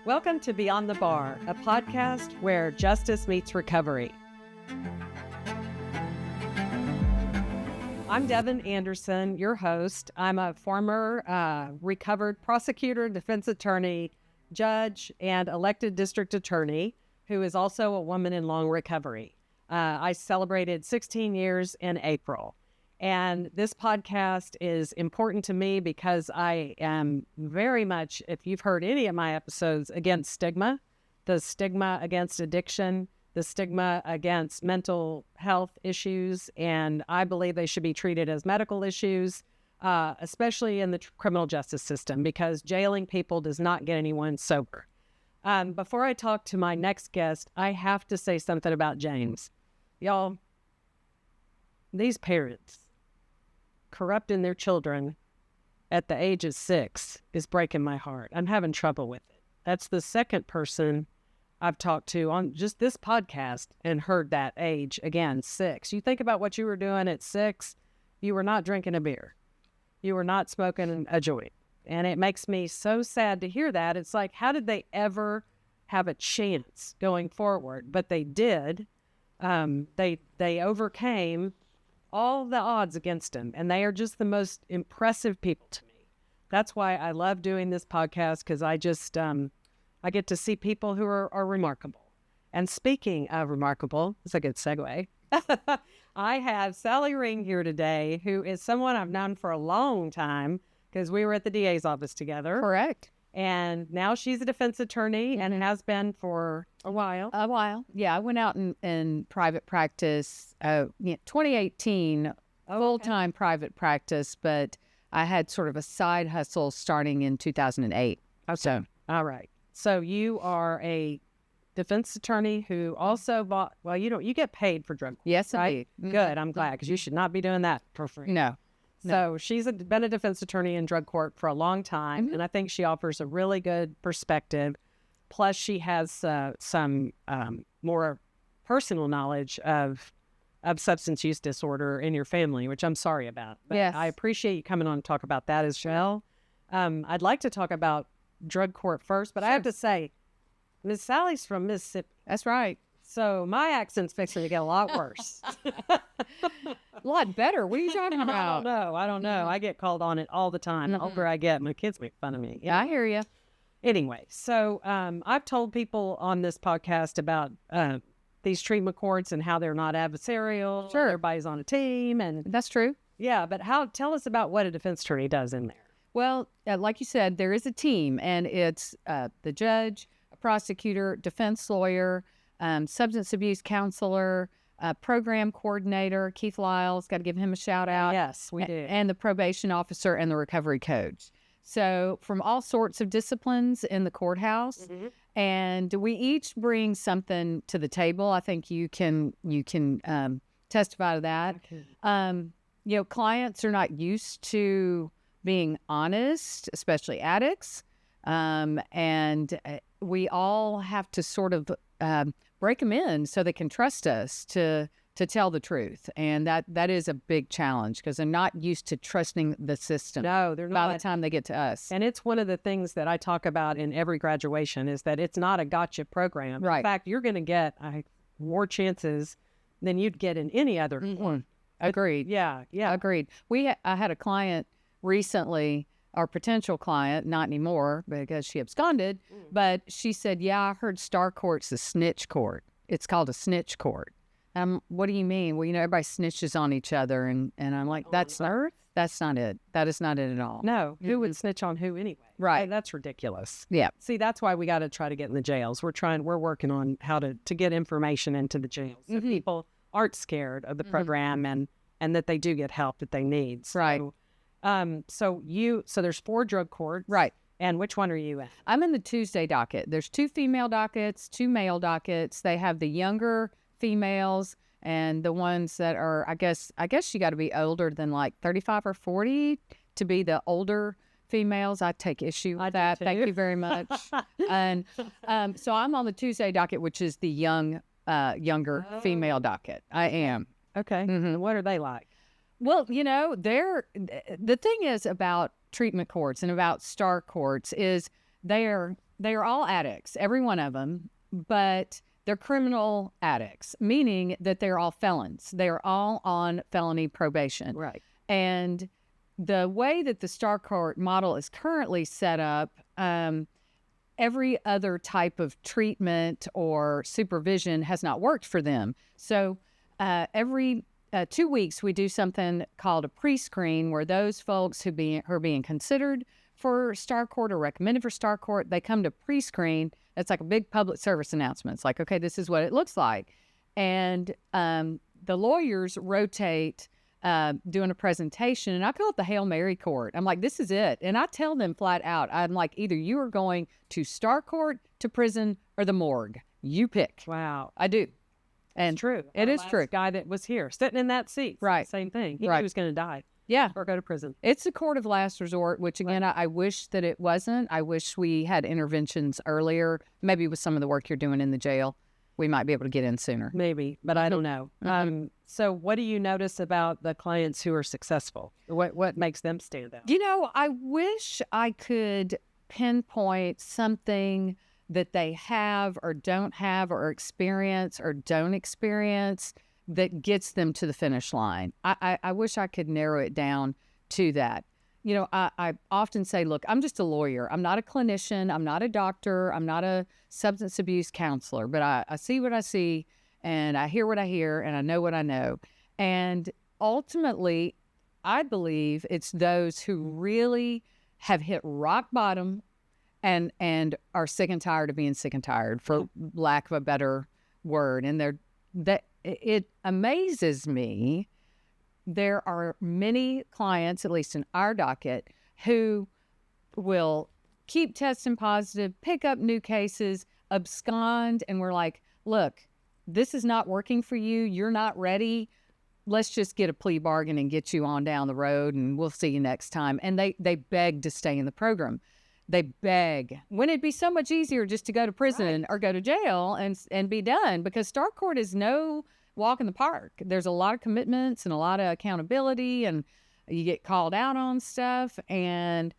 Welcome to Beyond the Bar, a podcast where justice meets recovery. I'm Devon Anderson, your host. I'm a former recovered prosecutor, defense attorney, judge, and elected district attorney who is also a woman in long recovery. I celebrated 16 years in April. And this podcast is important to me because I am very much, if you've heard any of my episodes, against stigma, the stigma against addiction, the stigma against mental health issues. And I believe they should be treated as medical issues, especially in the criminal justice system, because jailing people does not get anyone sober. Before I talk to my next guest, I have to say something about James. Y'all, these parents corrupting their children at the age of 6 is breaking my heart. I'm having trouble with it. That's the second person I've talked to on just this podcast and heard that age again, 6. You think about what you were doing at 6, you were not drinking a beer. You were not smoking a joint. And it makes me so sad to hear that. It's like, how did they ever have a chance going forward? But they did. They overcame all the odds against them, and they are just the most impressive people to me. That's why I love doing this podcast, because I just I get to see people who are remarkable. And speaking of remarkable, it's a good segue. I have Sally Ring here today, who is someone I've known for a long time because we were at the DA's office together. Correct. And now she's a defense attorney and has been for a while. Yeah, I went out in private practice 2018, full-time private practice, but I had sort of a side hustle starting in 2008. Okay. So, all right. So you are a defense attorney who also bought, well, you get paid for drug court. Yes, right? indeed. Good. I'm glad, because you should not be doing that for free. No. So she's been a defense attorney in drug court for a long time, and I think she offers a really good perspective. Plus, she has some more personal knowledge of substance use disorder in your family, which I'm sorry about. But yes. I appreciate you coming on to talk about that as well. I'd like to talk about drug court first, but sure. I have to say, Miss Sally's from Mississippi. That's right. So my accent's fixing to get a lot worse. A lot better. What are you talking about? I don't know. I get called on it all the time. The older I get, my kids make fun of me. Yeah, I hear you. Anyway, so I've told people on this podcast about these treatment courts and how they're not adversarial. Sure. Everybody's on a team. And that's true. Yeah, but tell us about what a defense attorney does in there. Well, like you said, there is a team, and it's the judge, a prosecutor, defense lawyer, substance abuse counselor, program coordinator, Keith Lyles, got to give him a shout out. Yes, we do. And the probation officer and the recovery coach. So from all sorts of disciplines in the courthouse, and we each bring something to the table. I think you can testify to that. Okay. Clients are not used to being honest, especially addicts, and we all have to sort of break them in so they can trust us to tell the truth. And that is a big challenge, because they're not used to trusting the system. No, they're not. By the time they get to us. And it's one of the things that I talk about in every graduation, is that it's not a gotcha program. Right. In fact, you're going to get more chances than you'd get in any other court. Agreed. Yeah. Agreed. I had a client recently, our potential client, not anymore because she absconded, but she said, yeah, I heard Star Court's a snitch court. It's called a snitch court. What do you mean? Well, everybody snitches on each other. And I'm like, that's not it. That is not it at all. No. Who would snitch on who anyway? Right. That's ridiculous. Yeah. See, that's why we got to try to get in the jails. We're working on how to get information into the jails. So people aren't scared of the program and that they do get help that they need. So, right. So there's 4 drug courts. Right. And which one are you at? I'm in the Tuesday docket. There's 2 female dockets, 2 male dockets. They have the younger females and the ones that are, I guess you got to be older than like 35 or 40 to be the older females. I take issue with that. Thank you very much. And so I'm on the Tuesday docket, which is the younger female docket. I am. Okay. What are they like? Well, the thing is about treatment courts and about STAR courts is they're they are all addicts, every one of them, but they're criminal addicts, meaning that they're all felons. They are all on felony probation. Right. And the way that the Star Court model is currently set up, every other type of treatment or supervision has not worked for them. So every 2 weeks, we do something called a pre-screen, where those folks who are being considered for Star Court or recommended for Star Court, they come to pre-screen. It's like a big public service announcement. It's like, okay, this is what it looks like. And the lawyers rotate doing a presentation, and I call it the Hail Mary Court. I'm like, this is it. And I tell them flat out, I'm like, either you are going to Star Court, to prison, or the morgue. You pick. Wow. I do. And it's true. It is true. Guy that was here, sitting in that seat. Right. Same thing. He knew Right. he was going to die. Yeah. Or go to prison. It's a court of last resort, which again, I wish that it wasn't. I wish we had interventions earlier. Maybe with some of the work you're doing in the jail, we might be able to get in sooner. Maybe, but I don't know. So what do you notice about the clients who are successful? What makes them stand out? You know, I wish I could pinpoint something that they have or don't have or experience or don't experience that gets them to the finish line. I wish I could narrow it down to that. You know, I often say, look, I'm just a lawyer. I'm not a clinician. I'm not a doctor. I'm not a substance abuse counselor, but I see what I see, and I hear what I hear, and I know what I know. And ultimately, I believe it's those who really have hit rock bottom and are sick and tired of being sick and tired, for lack of a better word. And it amazes me. There are many clients, at least in our docket, who will keep testing positive, pick up new cases, abscond, and we're like, look, this is not working for you. You're not ready. Let's just get a plea bargain and get you on down the road, and we'll see you next time. And they beg to stay in the program. They beg. Wouldn't it be so much easier just to go to prison or go to jail and be done? Because Star Court is no walk in the park. There's a lot of commitments and a lot of accountability, and you get called out on stuff. And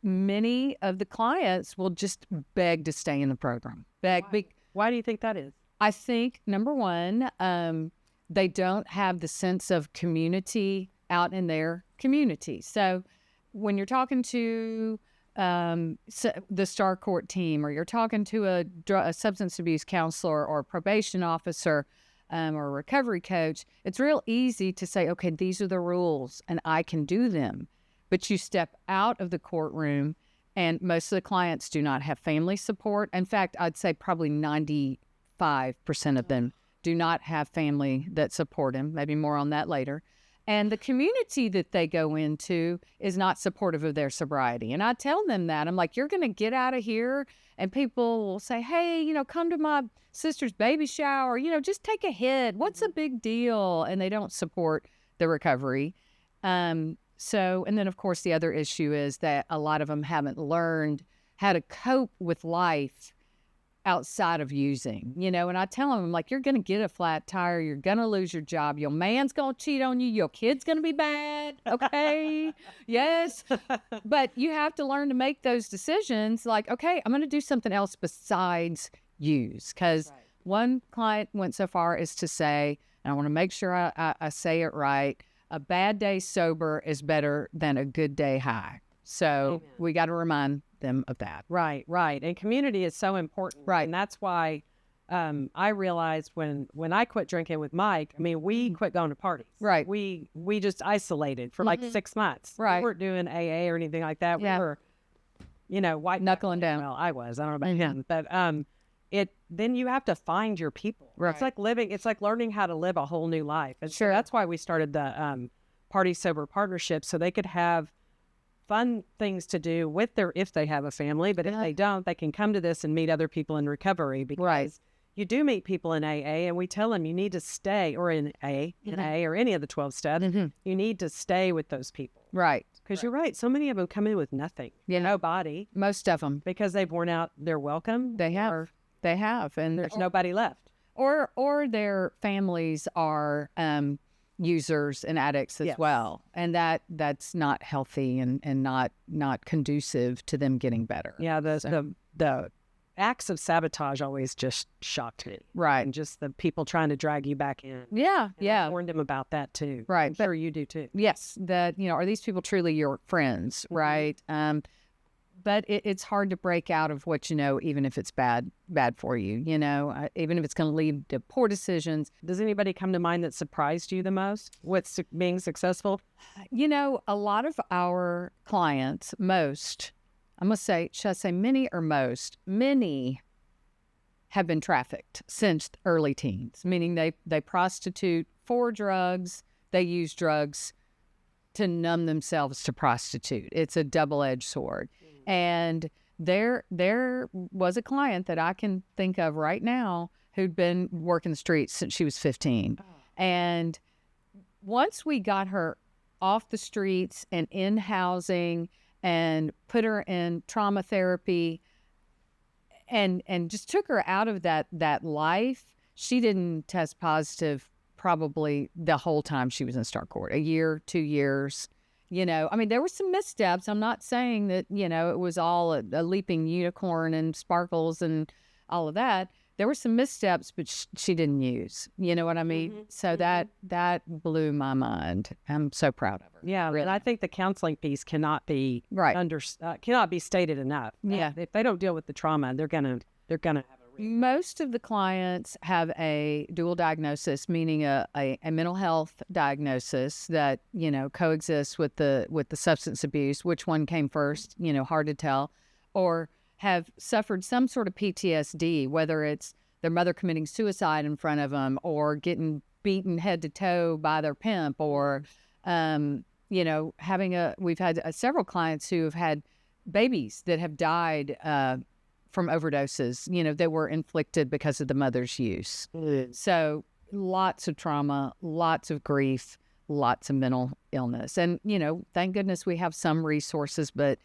many of the clients will just beg to stay in the program. Why do you think that is? I think, number one, they don't have the sense of community out in their community. So when you're talking to the Star Court team, or you're talking to a substance abuse counselor or a probation officer or a recovery coach, it's real easy to say, okay, these are the rules and I can do them. But you step out of the courtroom, and most of the clients do not have family support. In fact, I'd say probably 95% of them do not have family that support them. Maybe more on that later. And the community that they go into is not supportive of their sobriety. And I tell them that. I'm like, you're going to get out of here, and people will say, hey, come to my sister's baby shower, just take a hit. What's the big deal? And they don't support the recovery. And then, of course, the other issue is that a lot of them haven't learned how to cope with life outside of using, and I tell them, I'm like, you're going to get a flat tire. You're going to lose your job. Your man's going to cheat on you. Your kid's going to be bad. Okay. Yes. But you have to learn to make those decisions. Like, okay, I'm going to do something else besides use. Because one client went so far as to say, and I want to make sure I say it right, a bad day sober is better than a good day high. So we got to remind them of that. Right. And community is so important. Right. And that's why I realized when I quit drinking with Mike, we quit going to parties. Right. We just isolated for like 6 months. Right. We weren't doing AA or anything like that. Yeah. We were, white knuckling down. Well, I was. I don't know about him. But then you have to find your people. Right. It's like learning how to live a whole new life. And Sure. so that's why we started the Party Sober Partnership, so they could have fun things to do if they have a family, but if they don't, they can come to this and meet other people in recovery, because you do meet people in AA, and we tell them you need to stay, or in A or any of the 12 steps, you need to stay with those people. Right. Because you're right. So many of them come in with nothing, no body, most of them, because they've worn out their welcome. They have, and there's nobody left. Or their families are users and addicts as Yes. well, and that's not healthy and not conducive to them getting better. Yeah, the acts of sabotage always just shocked me. Right. And just the people trying to drag you back in. Yeah, And I warned him about that too. Right. I'm sure you do too. Yes, that, are these people truly your friends, right? But it's hard to break out of what you know, even if it's bad for you, even if it's going to lead to poor decisions. Does anybody come to mind that surprised you the most with being successful? A lot of our clients, most, I must say, should I say many or most? Many have been trafficked since early teens, meaning they prostitute for drugs, they use drugs to numb themselves to prostitute. It's a double-edged sword. And there was a client that I can think of right now who'd been working the streets since she was 15. And once we got her off the streets and in housing and put her in trauma therapy and just took her out of that life, she didn't test positive probably the whole time she was in Star Court, a year, 2 years. There were some missteps. I'm not saying that, it was all a leaping unicorn and sparkles and all of that. There were some missteps, but she didn't use. You know what I mean? So that blew my mind. I'm so proud of her. Yeah, really. And I think the counseling piece cannot be cannot be stated enough. Yeah. If they don't deal with the trauma, they're gonna have a Most of the clients have a dual diagnosis, meaning a mental health diagnosis that coexists with the substance abuse. Which one came first? Hard to tell. Or have suffered some sort of PTSD, whether it's their mother committing suicide in front of them, or getting beaten head to toe by their pimp, or we've had several clients who have had babies that have died from overdoses, that were inflicted because of the mother's use. So lots of trauma, lots of grief, lots of mental illness. And, thank goodness we have some resources, but,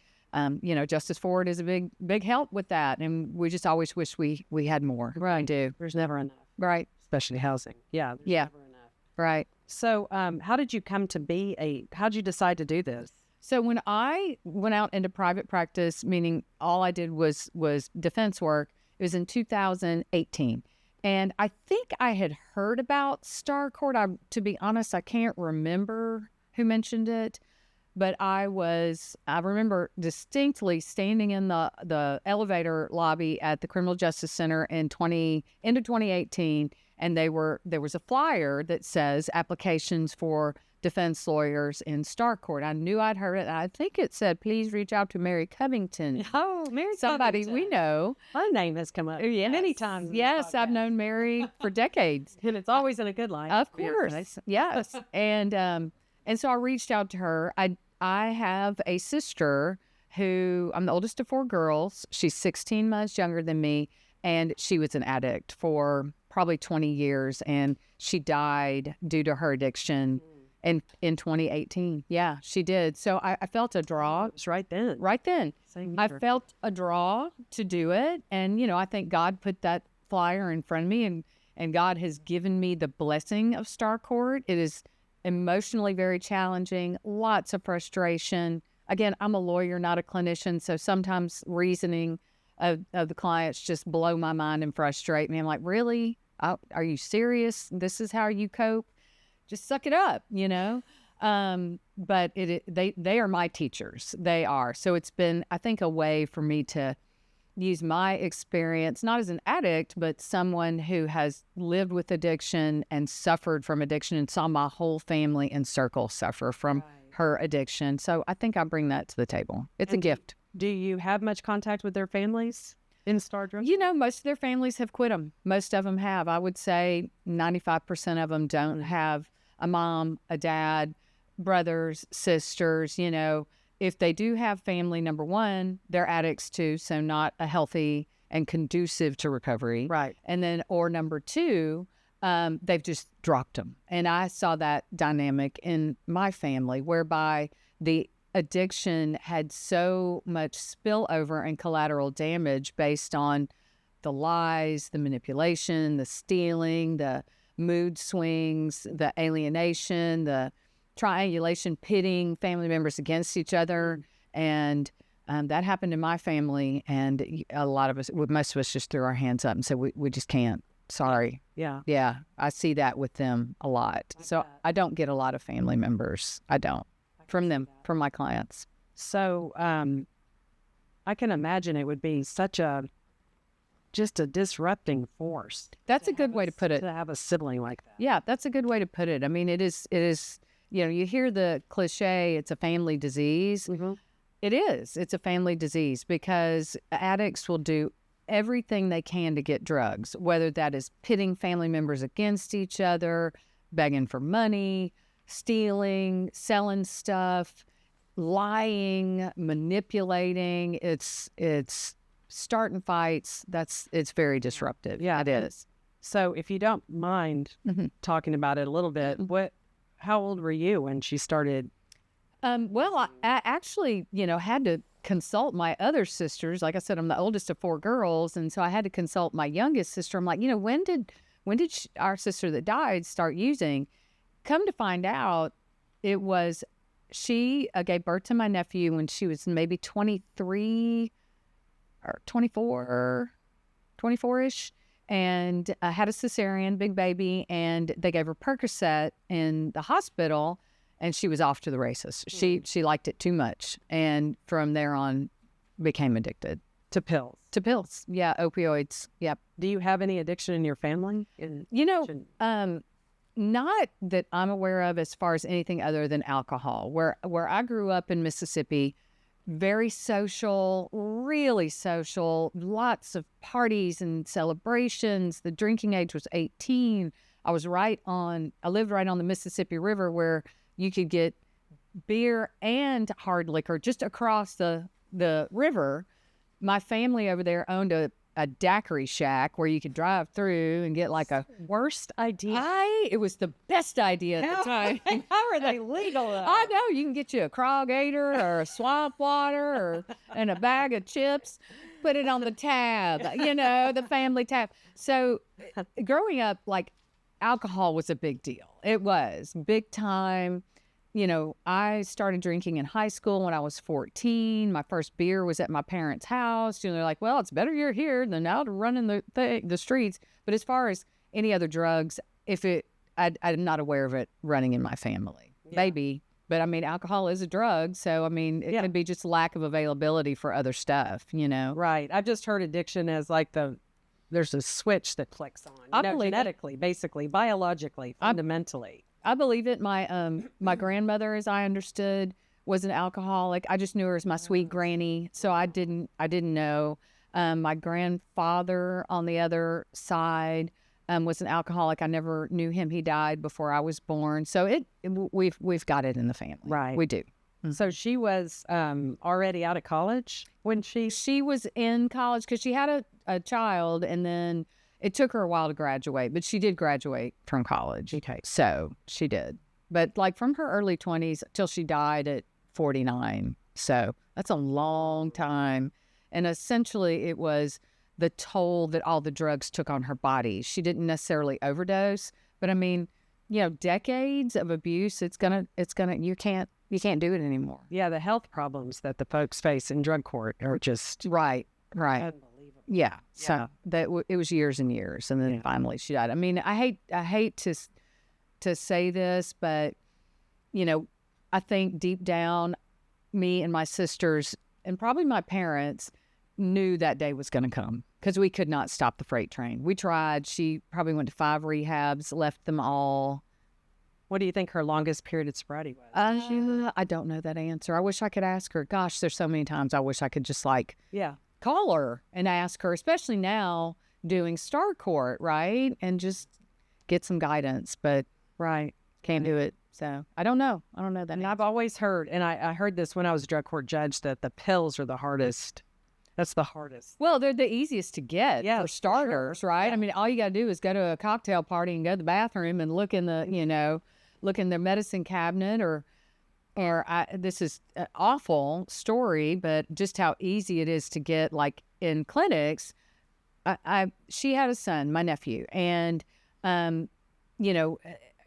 Justice Forward is a big help with that. And we just always wish we had more. Right. We do. There's never enough. Right. Especially housing. Yeah. There's never enough. Right. So how did you come to how'd you decide to do this? So when I went out into private practice, meaning all I did was defense work, it was in 2018. And I think I had heard about Star Court. To be honest, I can't remember who mentioned it, but I remember distinctly standing in the elevator lobby at the Criminal Justice Center in end of 2018, and there was a flyer that says applications for defense lawyers in Star Court. I knew I'd heard it. I think it said, please reach out to Mary Covington. Oh, Mary Somebody Covington. we know. My name has come up many times. Yes, I've known Mary for decades. And it's always in a good light. Of course. Yes. And so I reached out to her. I have a sister who, I'm the oldest of 4 girls. She's 16 months younger than me, and she was an addict for probably 20 years, and she died due to her addiction. In 2018. Yeah, she did. So I felt a draw. It was right then. Right then. Same I here. felt a draw to do it. And, I think God put that flyer in front of me, and God has given me the blessing of Star Court. It is emotionally very challenging, lots of frustration. Again, I'm a lawyer, not a clinician, so sometimes reasoning of the clients just blow my mind and frustrate me. I'm like, really? Are you serious? This is how you cope? Just suck it up, But they are my teachers. They are. So it's been, I think, a way for me to use my experience, not as an addict, but someone who has lived with addiction and suffered from addiction and saw my whole family and circle suffer from her addiction. So I think I bring that to the table. It's a gift. Do you have much contact with their families in Star Drug? Most of their families have quit them. Most of them have. I would say 95% of them don't have a mom, a dad, brothers, sisters. If they do have family, number one, they're addicts too, so not a healthy and conducive to recovery. Right. And then, or number two, they've just dropped them. And I saw that dynamic in my family, whereby the addiction had so much spillover and collateral damage based on the lies, the manipulation, the stealing, the mood swings, the alienation, the triangulation, pitting family members against each other. And that happened in my family. And a lot of us, most of us just threw our hands up and said, we just can't. Sorry. Yeah. Yeah. I see that with them a lot. So I don't get a lot of family members. I don't. From them, from my clients. So I can imagine it would be just a disrupting force. That's a good way to put it. To have a sibling like that. Yeah, that's a good way to put it. I mean, it is, you hear the cliche, it's a family disease. Mm-hmm. It is. It's a family disease because addicts will do everything they can to get drugs, whether that is pitting family members against each other, begging for money, stealing, selling stuff, lying, manipulating. It's starting fights. It's very disruptive. Yeah, it is. So if you don't mind talking about it a little bit, how old were you when she started? Well, I actually, had to consult my other sisters. Like I said, I'm the oldest of 4 girls. And so I had to consult my youngest sister. I'm like, when did our sister that died start using? Come to find out, it was, she gave birth to my nephew when she was maybe 23 or 24-ish, and had a cesarean, big baby, and they gave her Percocet in the hospital, and she was off to the races. She liked it too much, and from there on became addicted. To pills? To pills, yeah, opioids, yep. Do you have any addiction in your family? Not that I'm aware of as far as anything other than alcohol. Where I grew up in Mississippi, very social, really social, lots of parties and celebrations. The drinking age was 18. I lived right on the Mississippi River where you could get beer and hard liquor just across the river. My family over there owned a daiquiri shack where you could drive through and get like a worst idea. It was the best idea at the time. How are they legal? I know, you can get you a Krog Gator or a swamp water and a bag of chips, put it on the tab, the family tab. So growing up, like, alcohol was a big deal. It was big time. I started drinking in high school when I was 14. My first beer was at my parents' house. They're like, well, it's better you're here than out running the streets. But as far as any other drugs, I'm not aware of it running in my family. Yeah. Maybe. But, alcohol is a drug. So, it could be just lack of availability for other stuff, Right. I've just heard addiction as like there's a switch that clicks on. Genetically, basically, biologically, fundamentally. I believe it. My grandmother, as I understood, was an alcoholic. I just knew her as my sweet granny, so I didn't know. My grandfather on the other side was an alcoholic. I never knew him. He died before I was born. So we've got it in the family. Right. We do. Mm-hmm. So she was already out of college when she was in college because she had a child, and then it took her a while to graduate, but she did graduate from college. Okay. So she did. But like from her early 20s till she died at 49. So that's a long time. And essentially it was the toll that all the drugs took on her body. She didn't necessarily overdose, but decades of abuse, you can't do it anymore. Yeah, the health problems that the folks face in drug court are just right. Unbelievable. Yeah. So it was years and years, and then finally she died. I hate to say this, but I think deep down, me and my sisters and probably my parents knew that day was going to come because we could not stop the freight train. We tried. She probably went to 5 rehabs, left them all. What do you think her longest period of sobriety was? I don't know that answer. I wish I could ask her. Gosh, there's so many times I wish I could just call her and ask her, especially now doing Star Court, right? And just get some guidance, but can't do it. So I don't know that. And I've always heard, and I heard this when I was a drug court judge, that the pills are the hardest. That's the hardest. Well, they're the easiest to get for starters, sure. Right? Yeah. All you got to do is go to a cocktail party and go to the bathroom and look in the medicine cabinet this is an awful story, but just how easy it is to get, like in clinics. She had a son, my nephew, and you know,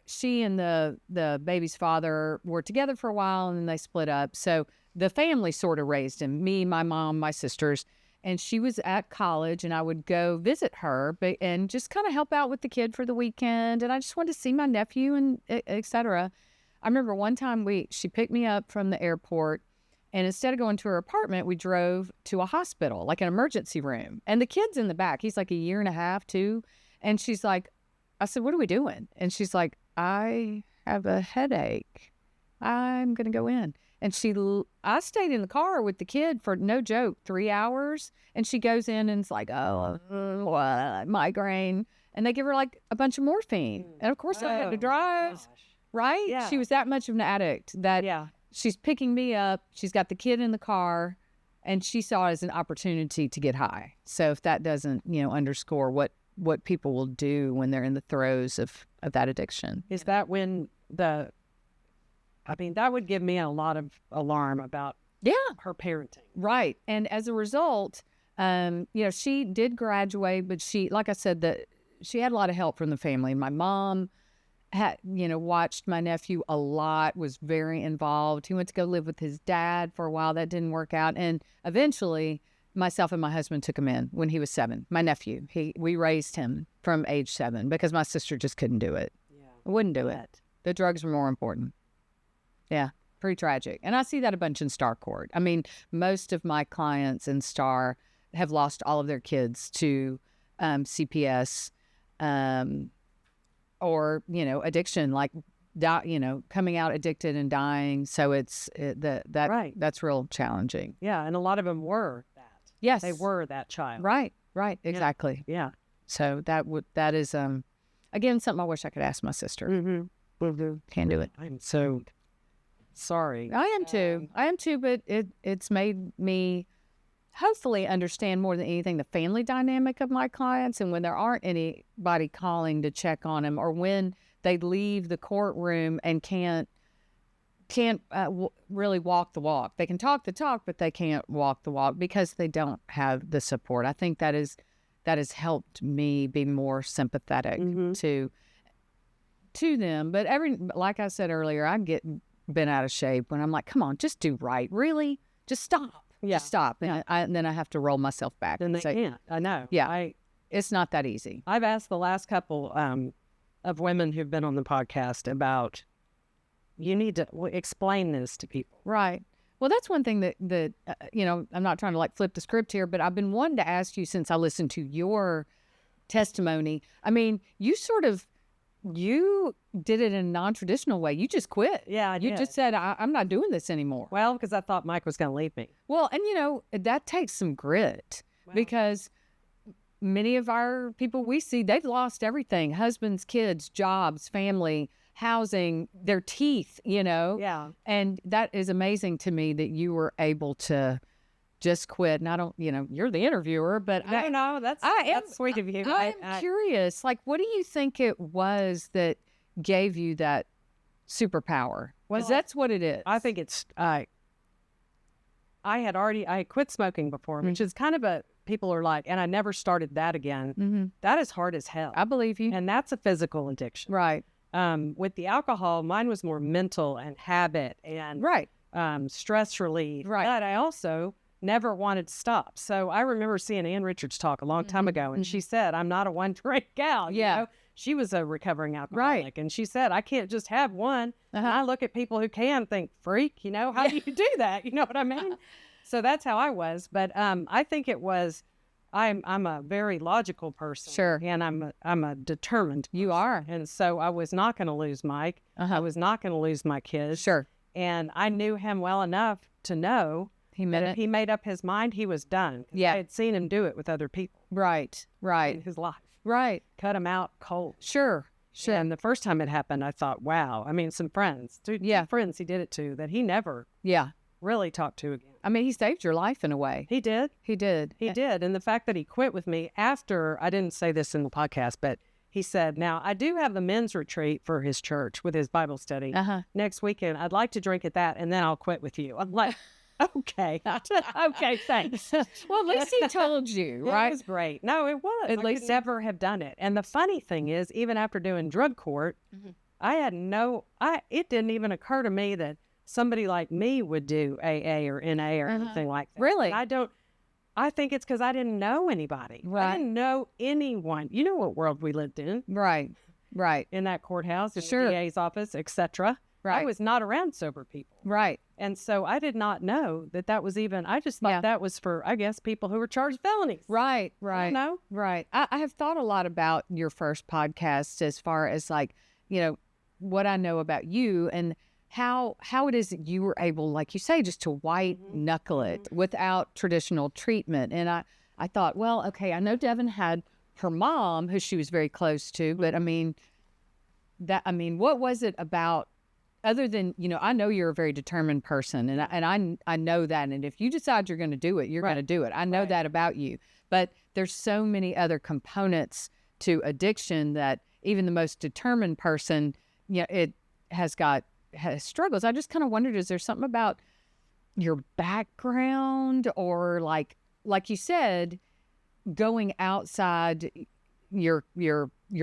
she and the baby's father were together for a while, and then they split up. So the family sort of raised him, me, my mom, my sisters. And she was at college, and I would go visit her and just kind of help out with the kid for the weekend. And I just wanted to see my nephew and et cetera. I remember one time she picked me up from the airport, and instead of going to her apartment, we drove to a hospital, like an emergency room. And the kid's in the back. He's like a year and a half, 2. And she's like, I said, what are we doing? And she's like, I have a headache. I'm going to go in. And I stayed in the car with the kid for, no joke, 3 hours. And she goes in and it's like, oh, migraine. And they give her like a bunch of morphine. And of course I had to drive, gosh. right? Yeah. She was that much of an addict that Yeah. she's picking me up. She's got the kid in the car, and she saw it as an opportunity to get high. So if that doesn't, underscore what people will do when they're in the throes of that addiction. Is that when that would give me a lot of alarm about her parenting. Right. And as a result, she did graduate, but like I said, she had a lot of help from the family. My mom had, watched my nephew a lot, was very involved. He went to go live with his dad for a while. That didn't work out. And eventually myself and my husband took him in when he was 7. My nephew, we raised him from age 7 because my sister just couldn't do it. Yeah. Wouldn't do it. The drugs were more important. Yeah. Pretty tragic. And I see that a bunch in Star Court. I mean, most of my clients in Star have lost all of their kids to CPS or, addiction, like, coming out addicted and dying. So Right. that's real challenging. Yeah. And a lot of them were that. Yes. They were that child. Right. Exactly. Yeah. So that is, again, something I wish I could ask my sister. Mm-hmm. Can't do it. I'm so sorry. I am too, but it's made me hopefully understand more than anything the family dynamic of my clients, and when there aren't anybody calling to check on them, or when they leave the courtroom and can't really walk the walk. They can talk the talk, but they can't walk the walk because they don't have the support. I think that has helped me be more sympathetic to them. But like I said earlier, I get bent out of shape when I'm like, come on, just do right. Really? Just stop. Yeah. Just stop. And then I have to roll myself back. And they say, can't. I know. Yeah. It's not that easy. I've asked the last couple of women who've been on the podcast about, you need to explain this to people. Right. Well, that's one thing that I'm not trying to like flip the script here, but I've been wanting to ask you since I listened to your testimony. I mean, you did it in a non-traditional way. You just quit. Yeah, I did. You just said, I'm not doing this anymore. Well, because I thought Mike was going to leave me. Well, and that takes some grit because many of our people we see, they've lost everything: husbands, kids, jobs, family, housing, their teeth, Yeah. And that is amazing to me that you were able to just quit. And I don't, you're the interviewer, but No, that's sweet of you. I'm curious, like, what do you think it was that gave you that superpower? Because that's what it is. I think it's, I had quit smoking before, which is kind of people are like, and I never started that again. Mm-hmm. That is hard as hell. I believe you. And that's a physical addiction. Right. With the alcohol, mine was more mental and habit and Right. Stress relief. Right. But I also never wanted to stop. So I remember seeing Ann Richards talk a long time ago, and she said, I'm not a one-drink gal. Yeah. She was a recovering alcoholic. Right. And she said, I can't just have one. And I look at people who can think, freak, how do you do that? You know what I mean? So that's how I was. But I think it was, I'm a very logical person. Sure. And I'm a determined person. You are. And so I was not going to lose Mike. I was not going to lose my kids. Sure. And I knew him well enough to know he meant if he made up his mind, he was done. Yeah. I had seen him do it with other people. Right. In his life. Right. Cut him out cold. Sure. And the first time it happened, I thought, wow. I mean, some friends, two friends he did it to that he never really talked to again. I mean, he saved your life in a way. He did. He did. He did. And the fact that he quit with me after, I didn't say this in the podcast, but he said, now, I do have the men's retreat for his church with his Bible study next weekend. I'd like to drink at that, and then I'll quit with you. I'm like, Okay. Okay, thanks. Well, at least he told you, It right? was great. No, it was. At I least- could never have done it. And the funny thing is, even after doing drug court, I had it didn't even occur to me that somebody like me would do AA or NA or anything like that. Really? And I think it's because I didn't know anybody. Right. I didn't know anyone. You know what world we lived in Right. in that courthouse, in Sure. the DA's office, etc. Right. I was not around sober people. Right. And so I did not know that was even, I just thought that was for, I guess, people who were charged felonies. Right. I Right. don't know. Right. I have thought a lot about your first podcast as far as like, what I know about you and how it is that you were able, like you say, just to white knuckle it without traditional treatment. And I thought, well, okay, I know Devon had her mom who she was very close to, but what was it about other than, I know you're a very determined person and I know that. And if you decide you're going to do it, you're going to do it. I know that about you, but there's so many other components to addiction that even the most determined person, it has struggles. I just kind of wondered, is there something about your background or like you said, going outside your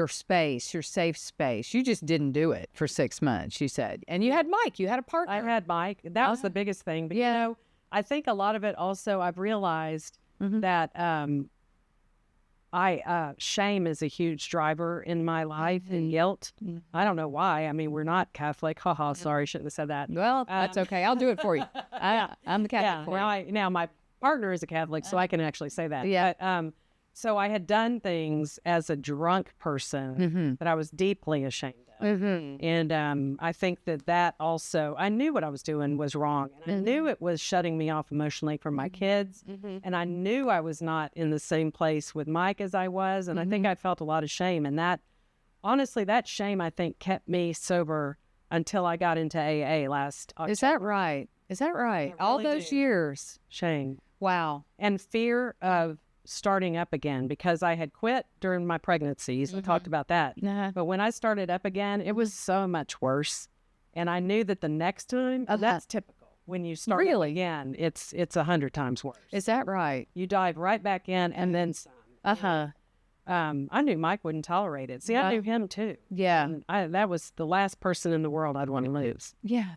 space, your safe space? You just didn't do it for 6 months, you said. And you had Mike, you had a partner. I had Mike. That was the biggest thing. But, I think a lot of it also, I've realized that shame is a huge driver in my life and guilt. I don't know why. I mean, we're not Catholic. Haha, sorry, shouldn't have said that. Well, that's okay. I'll do it for you. I'm the Catholic for you. Now my partner is a Catholic, so I can actually say that. Yeah. But, so I had done things as a drunk person that I was deeply ashamed of. And I think that also, I knew what I was doing was wrong. And I knew it was shutting me off emotionally from my kids. And I knew I was not in the same place with Mike as I was. And I think I felt a lot of shame. And honestly, that shame, I think, kept me sober until I got into AA last October. Is that right? I All really those do. years. Shame. Wow. And fear of starting up again, because I had quit during my pregnancies. We talked about that. But when I started up again, it was so much worse. And I knew that the next time, that's typical. When you start up again, it's 100 times worse. Is that right? You dive right back in and then some. I knew Mike wouldn't tolerate it. See, I knew him too. Yeah. And that was the last person in the world I'd want to lose. Yeah.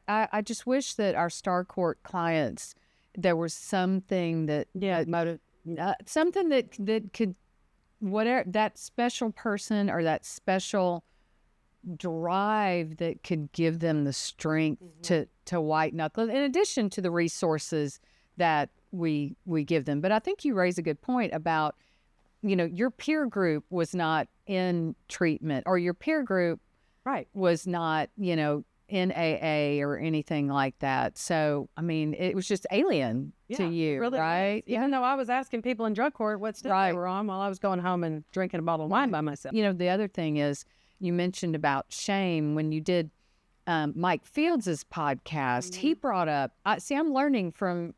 I just wish that our Star Court clients, there was something that something that could, whatever, that special person or that special drive that could give them the strength to white knuckle, in addition to the resources that we give them. But I think you raise a good point about, your peer group was not in treatment, or your peer group was not, in AA or anything like that. So, I mean, it was just alien to you, really right? Even though I was asking people in drug court what step they were on while I was going home and drinking a bottle of wine by myself. The other thing is, you mentioned about shame when you did Mike Fields' podcast. He brought up, I'm learning from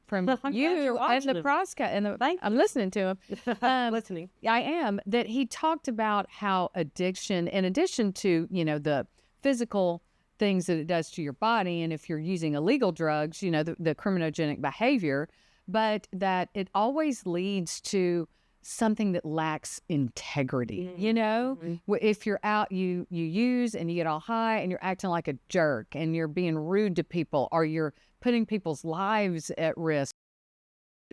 you and the prosecutor, and I'm listening to him. Listening. I am, that he talked about how addiction, in addition to, the physical things that it does to your body, and if you're using illegal drugs, the criminogenic behavior, but that it always leads to something that lacks integrity. If you're out, you use and you get all high and you're acting like a jerk and you're being rude to people, or you're putting people's lives at risk.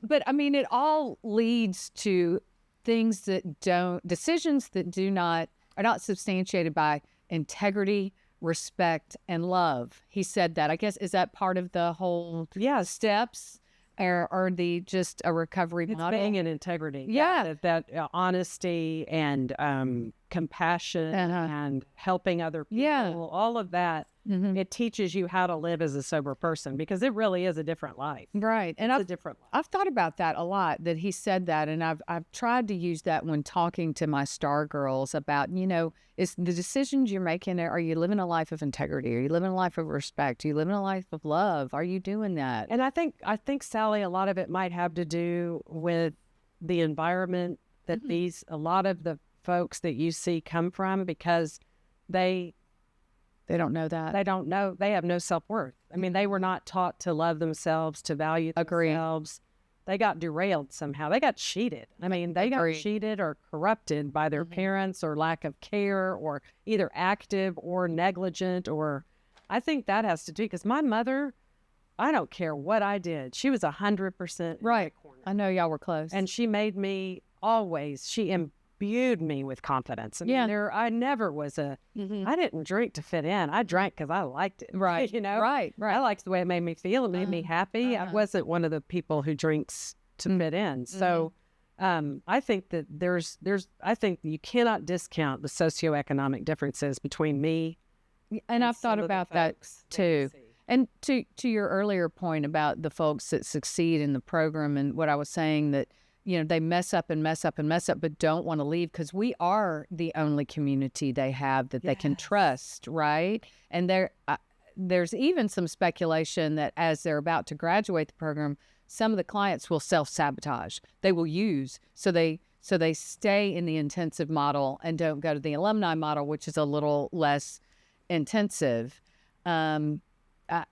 But I mean, it all leads to decisions that are not substantiated by integrity, respect, and love. He said that. I guess, is that part of the whole steps, or the just a recovery model? It's being in integrity. Yeah. That honesty and compassion and helping other people, all of that. It teaches you how to live as a sober person, because it really is a different life. Right. And it's a different life. I've thought about that a lot, that he said that, and I've tried to use that when talking to my star girls about, it's the decisions you're making. Are you living a life of integrity? Are you living a life of respect? Are you living a life of love? Are you doing that? And I think, Sally, a lot of it might have to do with the environment that a lot of the folks that you see come from, because they don't know that. They don't know. They have no self-worth. I mean, they were not taught to love themselves, to value themselves. They got derailed somehow. They got cheated. I mean, they got cheated or corrupted by their parents, or lack of care, or either active or negligent. Or I think that has to do, because my mother, I don't care what I did, she was 100% right. I know y'all were close, and she made me always. She imbued me with confidence. I mean, I never was I didn't drink to fit in. I drank because I liked it. Right. You know? Right. I liked the way it made me feel. It made me happy. I wasn't one of the people who drinks to fit in. So I think that I think you cannot discount the socioeconomic differences between me and I've thought about that too. And to your earlier point about the folks that succeed in the program, and what I was saying, that they mess up, but don't want to leave, because we are the only community they have that they can trust, right? And there's even some speculation that as they're about to graduate the program, some of the clients will self-sabotage. They will use, so they stay in the intensive model and don't go to the alumni model, which is a little less intensive.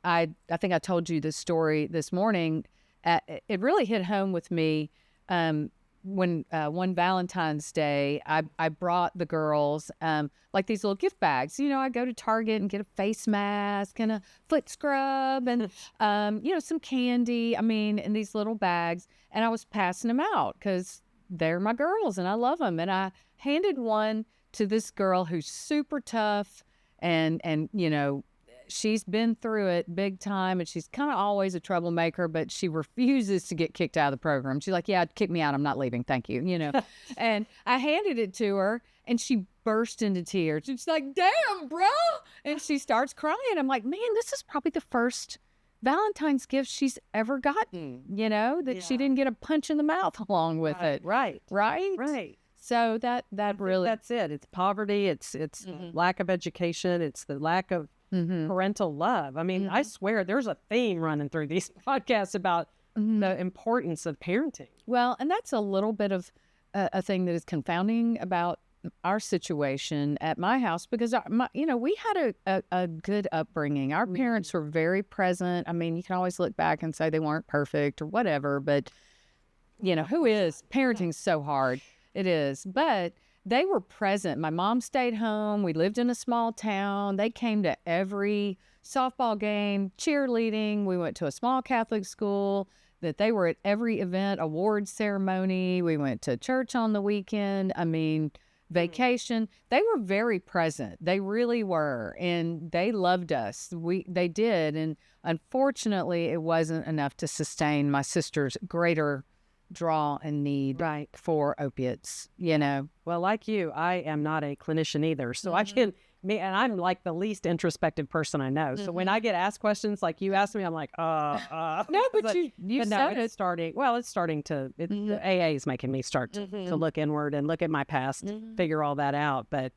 I think I told you this story this morning. It really hit home with me when one Valentine's Day, I brought the girls like these little gift bags. I go to Target and get a face mask and a foot scrub and some candy. I mean, in these little bags, and I was passing them out because they're my girls and I love them. And I handed one to this girl who's super tough, and she's been through it big time, and she's kind of always a troublemaker, but she refuses to get kicked out of the program. She's like, yeah, kick me out. I'm not leaving. Thank you. And I handed it to her, and she burst into tears. She's like, damn, bro. And she starts crying. I'm like, man, this is probably the first Valentine's gift she's ever gotten, that she didn't get a punch in the mouth along with it. Right. So that really, that's it. It's poverty. It's lack of education. It's the lack of parental love. I mean, I swear there's a theme running through these podcasts about the importance of parenting. Well, and that's a little bit of a thing that is confounding about our situation at my house, because we had a good upbringing. Our parents were very present. I mean, you can always look back and say they weren't perfect or whatever, but who is? Parenting's so hard. It is. But they were present. My mom stayed home. We lived in a small town. They came to every softball game, cheerleading. We went to a small Catholic school. That they were at every event, awards ceremony. We went to church on the weekend. I mean, vacation. They were very present. They really were. And they loved us. They did. And unfortunately, it wasn't enough to sustain my sister's greater draw and need for opiates, Well, like you, I am not a clinician either. So and I'm like the least introspective person I know. So when I get asked questions like you asked me, I'm like, No, but you said it's starting. Well, it's starting to, the AA is making me start to look inward and look at my past, figure all that out. But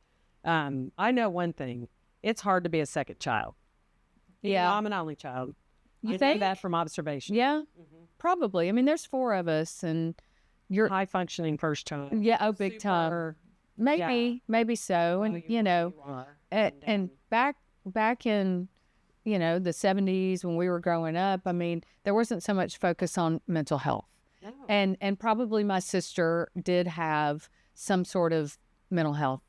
I know one thing. It's hard to be a second child. Yeah. I'm an only child. You I think? know that from observation. Yeah, probably. I mean, there's 4 of us, and you're high functioning first child. Yeah, big time. Maybe so. And and back in the 70s when we were growing up, I mean, there wasn't so much focus on mental health. No. And probably my sister did have some sort of mental health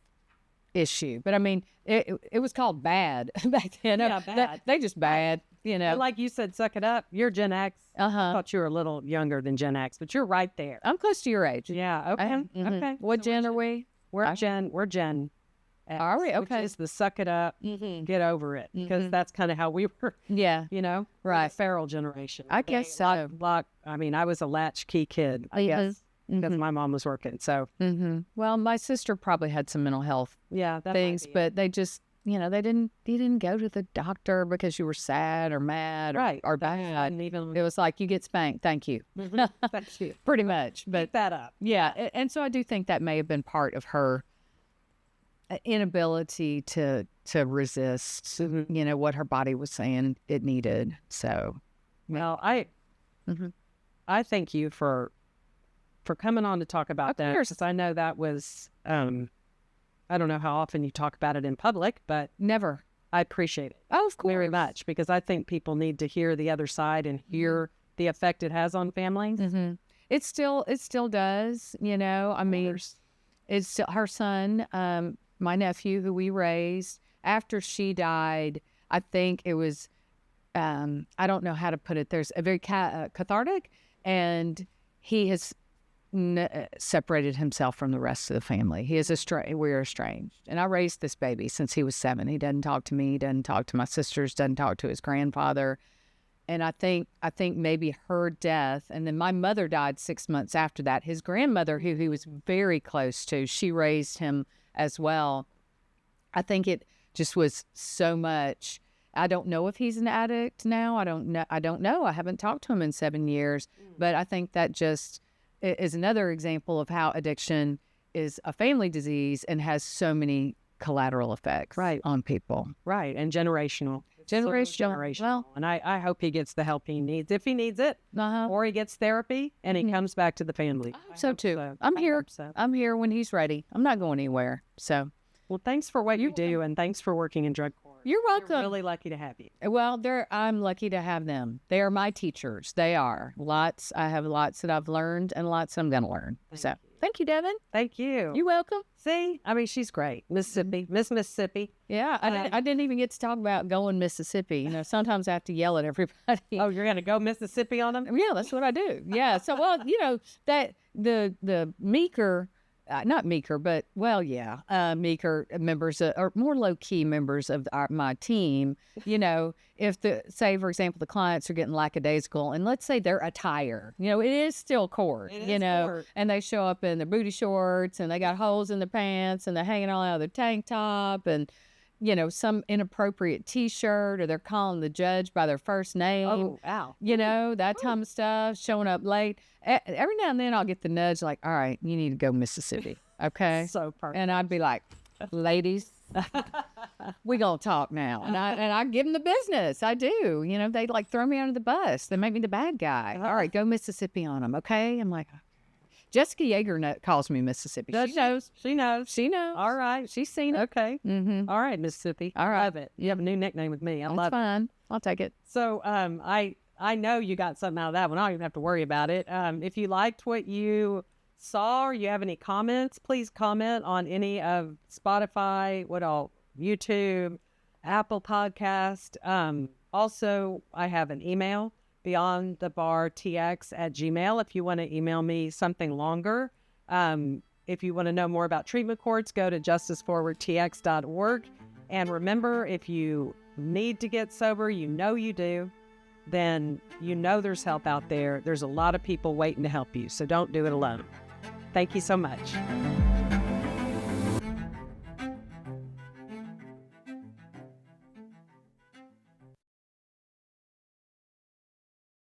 issue, but I mean, it was called bad back then. Yeah, bad. They just bad. And like you said, suck it up. You're Gen X. I thought you were a little younger than Gen X, but you're right there. I'm close to your age. Yeah. Okay. Okay. What gen are we? We're Gen X. Are we? Okay. Which is the suck it up, get over it, because that's kind of how we were. Yeah. Right. The feral generation. I guess so. I mean, I was a latchkey kid. I guess. Because my mom was working. So. Well, my sister probably had some mental health things, but they just. They didn't go to the doctor because you were sad or mad or bad. It was like, you get spanked. Thank you. Thank you. Pretty much. But keep that up. Yeah. And so I do think that may have been part of her inability to resist, what her body was saying it needed. So, well, I thank you for coming on to talk about that. Because I know that was, I don't know how often you talk about it in public, but never. I appreciate it Oh, of course. very much, because I think people need to hear the other side and hear the effect it has on families. It still does, you know. I mean, it's still her son, my nephew, who we raised. After she died, I think it was, I don't know how to put it. There's a very cathartic, and he has separated himself from the rest of the family. He is we're estranged. And I raised this baby since he was 7. He doesn't talk to me. He doesn't talk to my sisters. Doesn't talk to his grandfather. And I think maybe her death, and then my mother died 6 months after that. His grandmother, who he was very close to, she raised him as well. I think it just was so much. I don't know if he's an addict now. I don't know. I haven't talked to him in 7 years. But I think that just is another example of how addiction is a family disease and has so many collateral effects on people. Right. And generational. Generational. Well, and I hope he gets the help he needs, if he needs it, or he gets therapy and he comes back to the family. I hope so too. I'm here. I'm here when he's ready. I'm not going anywhere. So, well, thanks for what you do, and thanks for working in drug court. You're welcome. We're really lucky to have you. Well, I'm lucky to have them. They are my teachers. They are. I have lots that I've learned and lots that I'm going to learn. Thank you, Devon. Thank you. You're welcome. See, I mean, she's great. Mississippi, Miss Mississippi. Yeah, I didn't even get to talk about going Mississippi. You know, sometimes I have to yell at everybody. Oh, you're going to go Mississippi on them? Yeah, that's what I do. Yeah. So, well, you know, that the meeker, not meeker, but meeker members or more low key members of my team. You know, if say for example the clients are getting lackadaisical, and let's say they're attire, you know, it is still court. Court. And they show up in their booty shorts and they got holes in their pants and they're hanging all out of their tank top and, you know, some inappropriate T-shirt, or they're calling the judge by their first name. Oh, wow. You know, that kind of stuff, showing up late. Every now and then I'll get the nudge like, all right, you need to go Mississippi. Okay. So perfect. And I'd be like, ladies, we gonna talk now. And I give them the business. I do. You know, they like throw me under the bus. They make me the bad guy. All right, go Mississippi on them. Okay. I'm like, Jessica Yeager calls me Mississippi. She knows. She knows. She knows. All right. She's seen it. Okay. All right, Mississippi. All right. Love it. You have a new nickname with me. I love it. That's fine. I'll take it. So I know you got something out of that one. I don't even have to worry about it. If you liked what you saw or you have any comments, please comment on any of Spotify, YouTube, Apple Podcast. Also, I have an email, beyondthebartx@gmail, if you want to email me something longer. If you want to know more about treatment courts, go to justiceforwardtx.org. And remember, if you need to get sober, you know you do, then you know there's help out there. There's a lot of people waiting to help you, so don't do it alone. Thank you so much.